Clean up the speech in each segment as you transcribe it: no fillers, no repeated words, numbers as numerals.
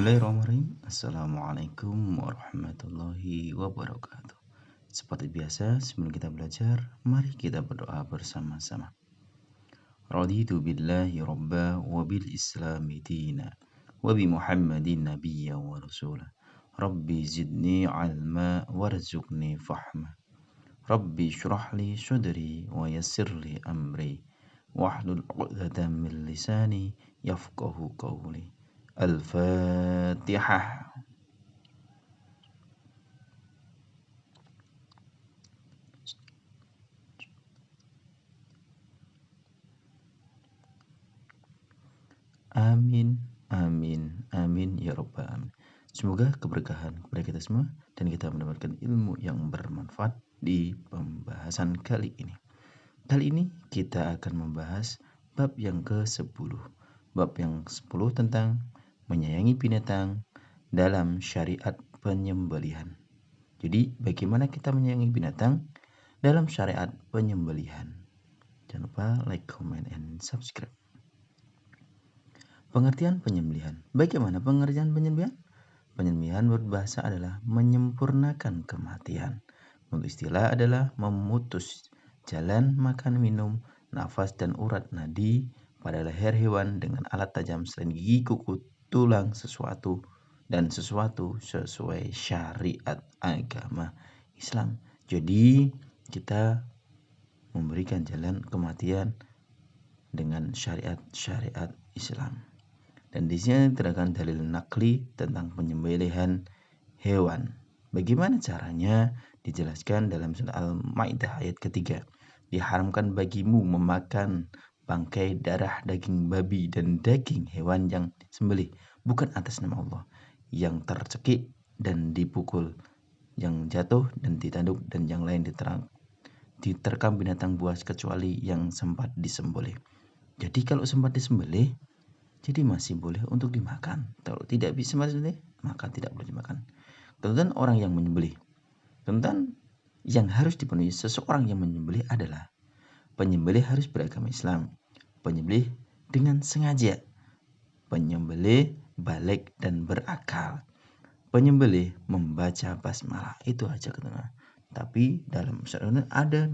Bismillahirrahmanirrahim. Assalamualaikum warahmatullahi wabarakatuh. Seperti biasa, sebelum kita belajar, mari kita berdoa bersama-sama. Raditu billahi rabba wa bil islami dina wa bi Muhammadin nabiyya wa rasula. Rabbi zidni alma warzuqni fahma. Rabbi syrah li sudri wa yassir li amri wahlul 'uqdatam min lisani yafqahu qawli. Al-Fatihah. Amin, amin, amin ya rabbal alamin. Semoga keberkahan kepada kita semua dan kita mendapatkan ilmu yang bermanfaat di pembahasan kali ini. Kali ini kita akan membahas bab yang ke-10. Bab yang ke-10 tentang menyayangi binatang dalam syariat penyembelihan. Jadi, bagaimana kita menyayangi binatang dalam syariat penyembelihan? Jangan lupa like, comment, and subscribe. Pengertian penyembelihan. Bagaimana pengertian penyembelihan? Penyembelihan berbahasa adalah menyempurnakan kematian. Untuk istilah adalah memutus jalan makan minum, nafas dan urat nadi pada leher hewan dengan alat tajam selain gigi, kuku, tulang, sesuatu sesuai syariat agama Islam. Jadi kita memberikan jalan kematian dengan syariat Islam. Dan di sini terdapat dalil nakli tentang penyembelihan hewan. Bagaimana caranya? Dijelaskan dalam surah Al-Maidah ayat ketiga. Diharamkan bagimu memakan bangkai, darah, daging babi dan daging hewan yang disembelih bukan atas nama Allah, yang tercekik dan dipukul, yang jatuh dan ditanduk dan yang lain diterkam binatang buas kecuali yang sempat disembelih. Jadi kalau sempat disembelih, jadi masih boleh untuk dimakan. Kalau tidak bisa disembelih, maka tidak boleh dimakan. Ketentuan orang yang menyembelih. Ketentuan yang harus dipenuhi seseorang yang menyembelih adalah penyembelih harus beragama Islam, penyembelih dengan sengaja, penyembelih balik dan berakal, penyembelih membaca basmalah. Itu aja ketentuan. Tapi dalam syariat ada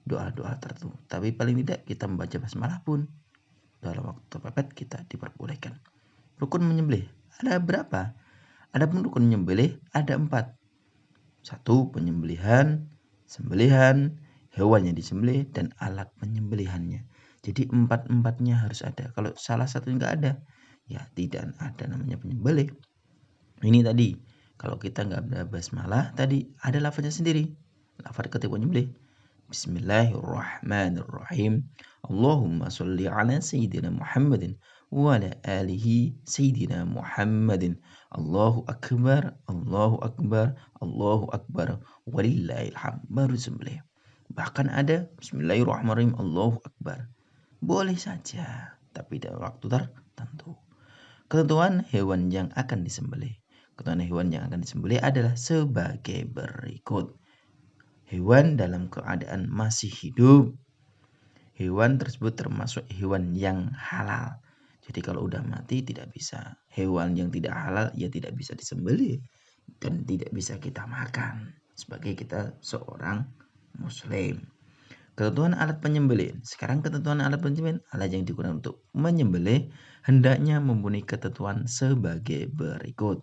doa tertentu. Tapi paling tidak kita membaca basmalah pun dalam waktu terpepet kita diperbolehkan. Rukun menyembelih ada berapa? Adapun rukun menyembelih ada 4. 1. Penyembelihan, sembelihan, hewan yang disembelih, dan alat penyembelihannya. Jadi 4-4-nya harus ada. Kalau salah satu nggak ada, ya tidak ada namanya penyembelih. Ini tadi, kalau kita nggak ada basmalah, tadi ada lafaznya sendiri. Lafaz ketika menyembelih. Bismillahirrahmanirrahim. Allahumma sholli ala sayyidina Muhammadin wa ala alihi sayyidina Muhammadin. Allahu akbar, Allahu akbar, Allahu akbar, walillahil hamd. Baru sembelih. Bahkan ada Bismillahirrahmanirrahim, Allahu akbar. Boleh saja, tapi dalam waktu tertentu. Ketentuan hewan yang akan disembelih. Ketentuan hewan yang akan disembelih adalah sebagai berikut. Hewan dalam keadaan masih hidup. Hewan tersebut termasuk hewan yang halal. Jadi kalau udah mati tidak bisa. Hewan yang tidak halal ya tidak bisa disembelih dan tidak bisa kita makan sebagai kita seorang muslim. Ketentuan alat penyembelih. Sekarang ketentuan alat penyembelih, alat yang digunakan untuk menyembelih hendaknya memenuhi ketentuan sebagai berikut.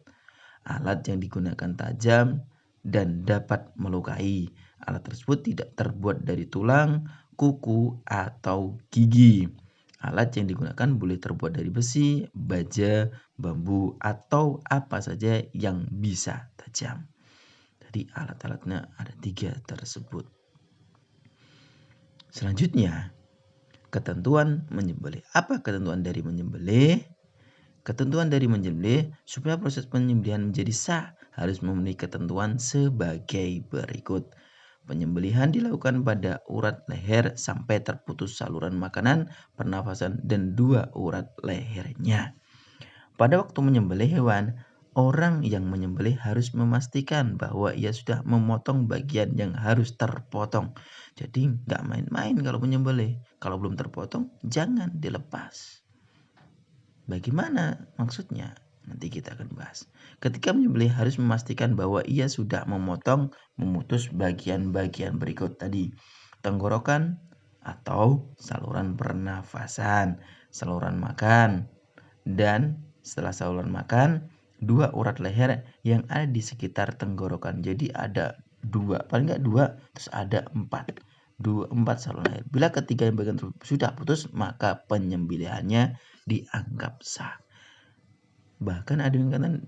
Alat yang digunakan tajam dan dapat melukai. Alat tersebut tidak terbuat dari tulang, kuku, atau gigi. Alat yang digunakan boleh terbuat dari besi, baja, bambu, atau apa saja yang bisa tajam. Jadi alat-alatnya ada 3 tersebut. Selanjutnya, ketentuan menyembelih. Apa ketentuan dari menyembelih? Ketentuan dari menyembelih, supaya proses penyembelihan menjadi sah harus memenuhi ketentuan sebagai berikut. Penyembelihan dilakukan pada urat leher sampai terputus saluran makanan, pernafasan, dan 2 urat lehernya. Pada waktu menyembelih hewan, orang yang menyembelih harus memastikan bahwa ia sudah memotong bagian yang harus terpotong. Jadi nggak main-main kalau menyembelih. Kalau belum terpotong, jangan dilepas. Bagaimana maksudnya? Nanti kita akan bahas. Ketika menyembelih harus memastikan bahwa ia sudah memutus bagian-bagian berikut tadi. Tenggorokan atau saluran pernafasan, saluran makan, dan setelah saluran makan, 2 urat leher yang ada di sekitar tenggorokan. Jadi ada 2, paling nggak 2, terus ada 4. 4 saluran leher. Bila ketiga yang bagian sudah putus, maka penyembelihannya dianggap sah. Bahkan ada yang katakan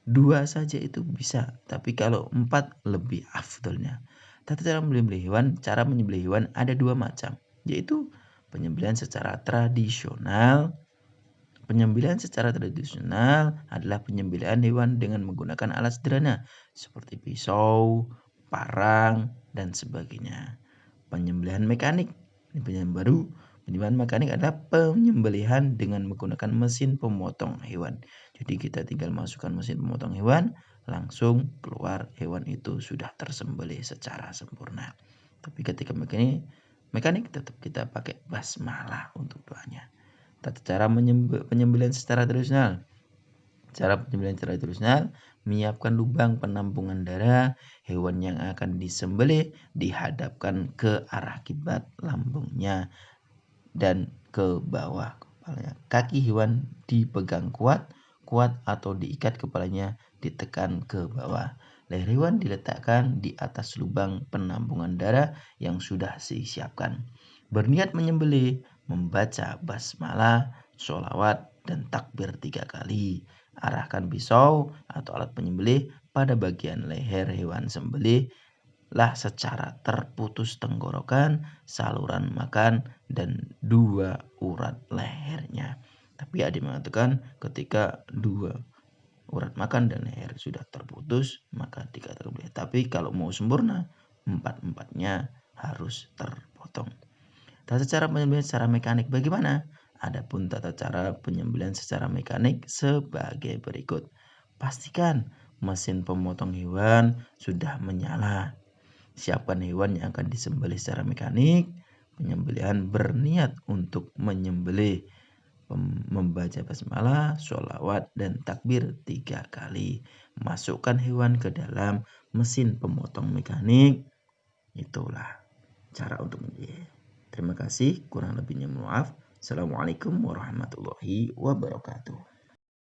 2 saja itu bisa, tapi kalau 4 lebih afdolnya. Tata cara menyembelih hewan ada 2 macam, yaitu penyembelihan secara tradisional. Penyembelihan secara tradisional adalah penyembelihan hewan dengan menggunakan alat sederhana seperti pisau, parang, dan sebagainya. Penyembelihan mekanik, ini penyembelihan baru. Penyembelihan mekanik adalah penyembelihan dengan menggunakan mesin pemotong hewan. Jadi kita tinggal masukkan mesin pemotong hewan, langsung keluar hewan itu sudah tersembelih secara sempurna. Tapi ketika mekanik tetap kita pakai basmalah untuk doanya. Tata cara penyembelihan secara tradisional. Cara penyembelihan secara tradisional, menyiapkan lubang penampungan darah. Hewan yang akan disembelih dihadapkan ke arah kiblat lambungnya dan ke bawah kepalanya. Kaki hewan dipegang kuat atau diikat kepalanya ditekan ke bawah. Leher hewan diletakkan di atas lubang penampungan darah yang sudah disiapkan. Berniat menyembelih, membaca basmalah, sholawat, dan takbir 3 kali. Arahkan pisau atau alat penyembelih pada bagian leher hewan sembelih lah secara terputus tenggorokan, saluran makan, dan 2 urat lehernya. Tapi ada yang mengatakan ketika 2 urat makan dan leher sudah terputus, maka dikatakan boleh. Tapi kalau mau sempurna, 4-4-nya harus terpotong. Tata cara penyembelihan secara mekanik bagaimana? Adapun tata cara penyembelihan secara mekanik sebagai berikut. Pastikan mesin pemotong hewan sudah menyala. Siapkan hewan yang akan disembelih secara mekanik. Penyembelihan berniat untuk menyembelih, membaca basmalah, sholawat, dan takbir 3 kali. Masukkan hewan ke dalam mesin pemotong mekanik. Itulah cara untuk menyembelih. Terima kasih, kurang lebihnya maaf. Assalamualaikum warahmatullahi wabarakatuh.